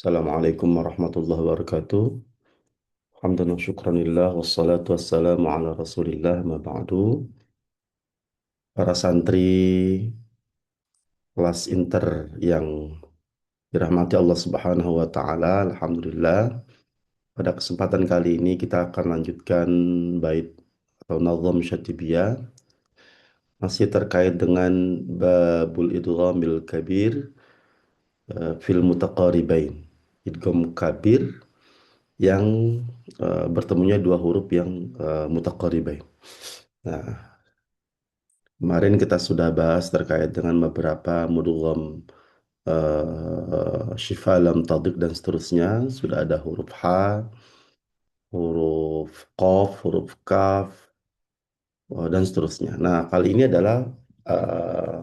Assalamualaikum warahmatullahi wabarakatuh. Hamdan wa syukranillah wassalatu wassalamu ala rasulillah ma ba'du. Para santri kelas inter yang dirahmati Allah Subhanahu wa taala, alhamdulillah. Pada kesempatan kali ini kita akan lanjutkan bait atau nazam syatibiyah masih terkait dengan babul idghamil kabir fil mutaqaribain. Idgham kabir yang bertemunya dua huruf yang mutaqaribain. Nah, kemarin kita sudah bahas terkait dengan beberapa mudgham syifa lam tadik dan seterusnya. Sudah ada huruf H, huruf Qaf, huruf Kaf, dan seterusnya. Nah, kali ini adalah eh,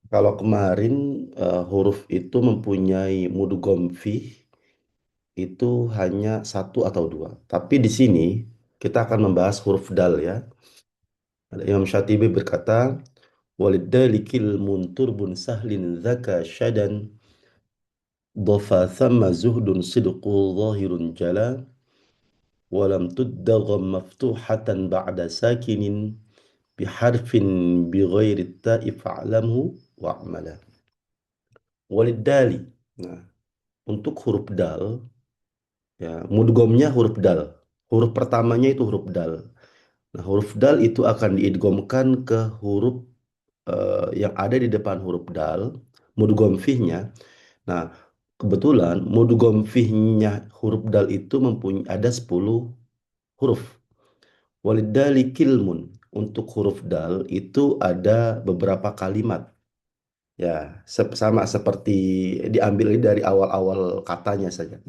kalau kemarin huruf itu mempunyai mudgham fih itu hanya satu atau dua. Tapi di sini kita akan membahas huruf dal ya. Ada Imam Syatibi berkata, walidalikil munturbun sahlin dzaka syadan dhafa thamma zuhdun sidqu zahirun jala walam tuddagam maftuhatan ba'da sakinin biharfin bighairi ta'i fa'lamhu wa'mala. Walidali. Nah, untuk huruf dal, ya, mudgomnya huruf dal. Huruf pertamanya itu huruf dal. Nah, huruf dal itu akan diidgomkan ke huruf yang ada di depan huruf dal, mudgham fihnya. Nah, kebetulan mudgham fihnya huruf dal itu mempunyai ada 10 huruf. Walidali kilmun. Untuk huruf dal itu ada beberapa kalimat. Ya, sama seperti diambil dari awal-awal katanya saja.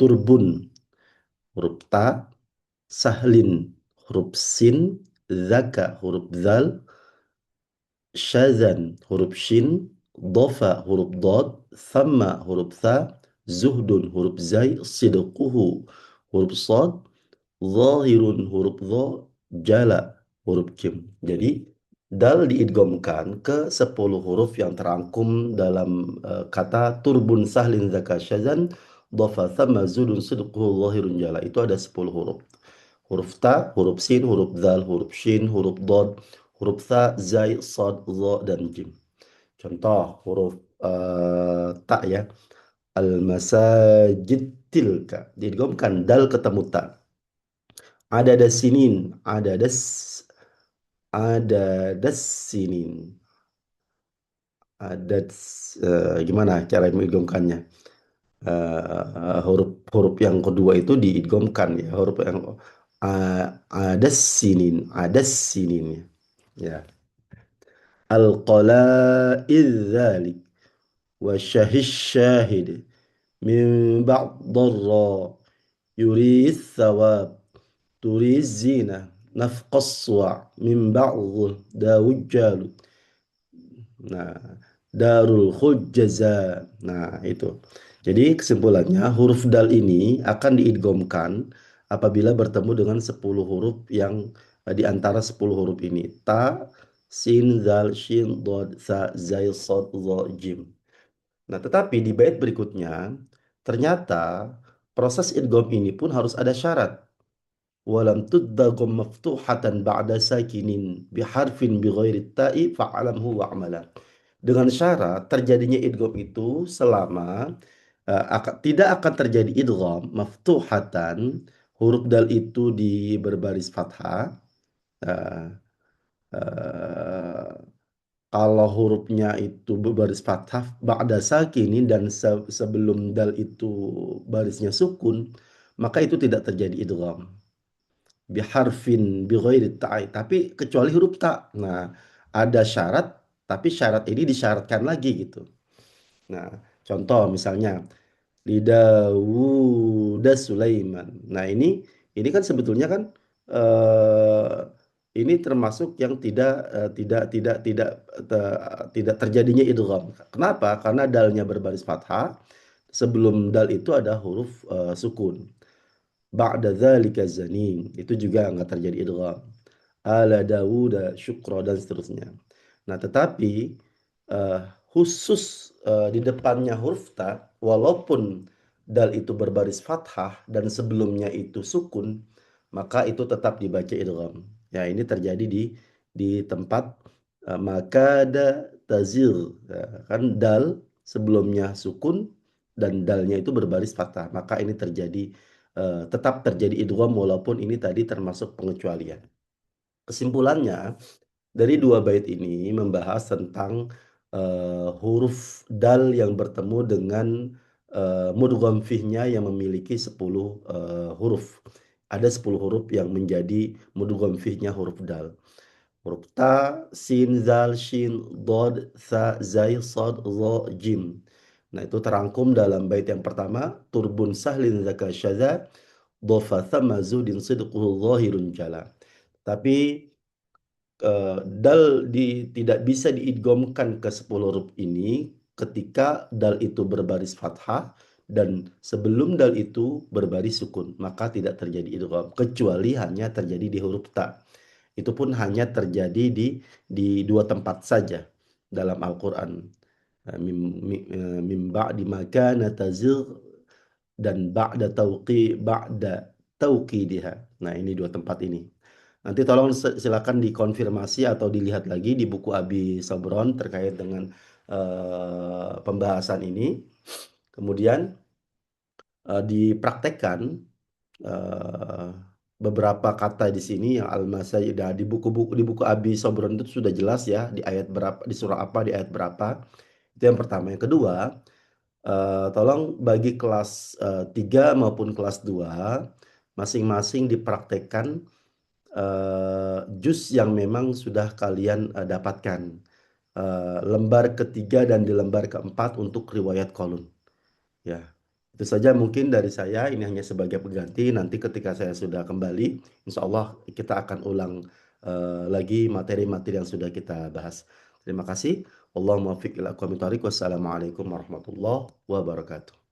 Turbun, huruf ta, sahlin, huruf sin, zaka, huruf zal, syazan huruf shin, dofa huruf dod, thamma huruf tha, zuhdun huruf zai, sidquhu huruf sod, zahirun huruf dho, jala huruf jim. Jadi dal diidghamkan ke 10 huruf yang terangkum dalam kata turbun sahlin zaka syazan, dofa thamma zuhdun sidquhu zahirun jala. Itu ada 10 huruf. Huruf ta, huruf sin, huruf zal, huruf shin, huruf dod, huruf tha, zai, sad, dha, dan jim. Contoh huruf ta ya. Al-masajid tilka. Diidghamkan dal ketemu ta. Ada sinin, ada sinin. Ada gimana cara mengidghamkannya? Huruf yang kedua itu diidghamkan ya. Huruf yang ada sinin ya. Al-qala'idh dzalik wa syahid min ba'd dharra yuri thawab turi zina nafqaswa min ba'd dawujjal. Nah, darul khujjaza. Nah, itu. Jadi kesimpulannya huruf dal ini akan diidghamkan apabila bertemu dengan 10 huruf yang di antara 10 huruf ini. Ta, sin, zal, shin, dod, sa, zai, sod, dha, jim. Nah, tetapi di bait berikutnya ternyata proses idgham ini pun harus ada syarat. Walam tuddagum maftuhatan ba'da sakinin biharfin bighairi ta'i fa'alamhu wa'mala. Dengan syarat terjadinya idgham itu selama tidak akan terjadi idgham maftuhatan, huruf dal itu di berbaris fathah. eh, eh, Kalau hurufnya itu berbaris fathah ba'da sakinin dan sebelum dal itu barisnya sukun, maka itu tidak terjadi idgham biharfin bighairi ta'i, tapi kecuali huruf ta. Nah, ada syarat, tapi syarat ini disyaratkan lagi gitu. Nah, contoh misalnya di Dawud Sulaiman. Nah, ini kan sebetulnya kan eh, ini termasuk yang tidak terjadinya idgham. Kenapa? Karena dalnya berbaris fathah, sebelum dal itu ada huruf sukun. Ba'da dzalika zanin. Itu juga nggak terjadi idgham. Ala Dawuda syukra dan seterusnya. Nah, tetapi eh, khusus di depannya huruf ta, walaupun dal itu berbaris fathah dan sebelumnya itu sukun, maka itu tetap dibaca idgham. Ya, ini terjadi di tempat maka ada tazil. Ya, kan dal sebelumnya sukun dan dalnya itu berbaris fathah, maka ini tetap terjadi idgham walaupun ini tadi termasuk pengecualian. Kesimpulannya, dari dua bait ini membahas tentang huruf dal yang bertemu dengan mudgham fihnya yang memiliki 10 huruf. Ada 10 huruf yang menjadi mudgham fihnya huruf dal. Huruf ta, sin, zal, shin, dod, tha, zai, sad, dha, jim. Nah, itu terangkum dalam bait yang pertama, turbun sahlin zaka syadza, dhofa thamma zudin sidquhu dhahirun jala. Tapi tidak bisa diidghamkan ke 10 huruf ini ketika dal itu berbaris fathah dan sebelum dal itu berbaris sukun, maka tidak terjadi idgham kecuali hanya terjadi di huruf ta. Itu pun hanya terjadi di dua tempat saja dalam Al-Qur'an. Mim ba'di ma kana tazigh dan ba'da tauqidiha. Nah, ini dua tempat ini. Nanti tolong silakan dikonfirmasi atau dilihat lagi di buku Abi Sabron terkait dengan pembahasan ini. Kemudian dipraktekkan eh, beberapa kata di sini yang al-masayyidah di buku Abi Sabron itu sudah jelas ya di ayat berapa, di surah apa, di ayat berapa. Itu yang pertama. Yang kedua, tolong bagi kelas 3 maupun kelas 2 masing-masing dipraktekkan juz yang memang sudah kalian dapatkan. Lembar ketiga dan di lembar keempat untuk riwayat Qalun. Ya, itu saja mungkin dari saya. Ini hanya sebagai pengganti. Nanti ketika saya sudah kembali, insya Allah kita akan ulang lagi materi-materi yang sudah kita bahas. Terima kasih. Allahumma fiq ila aqwamit thoriq. Wassalamualaikum warahmatullahi wabarakatuh.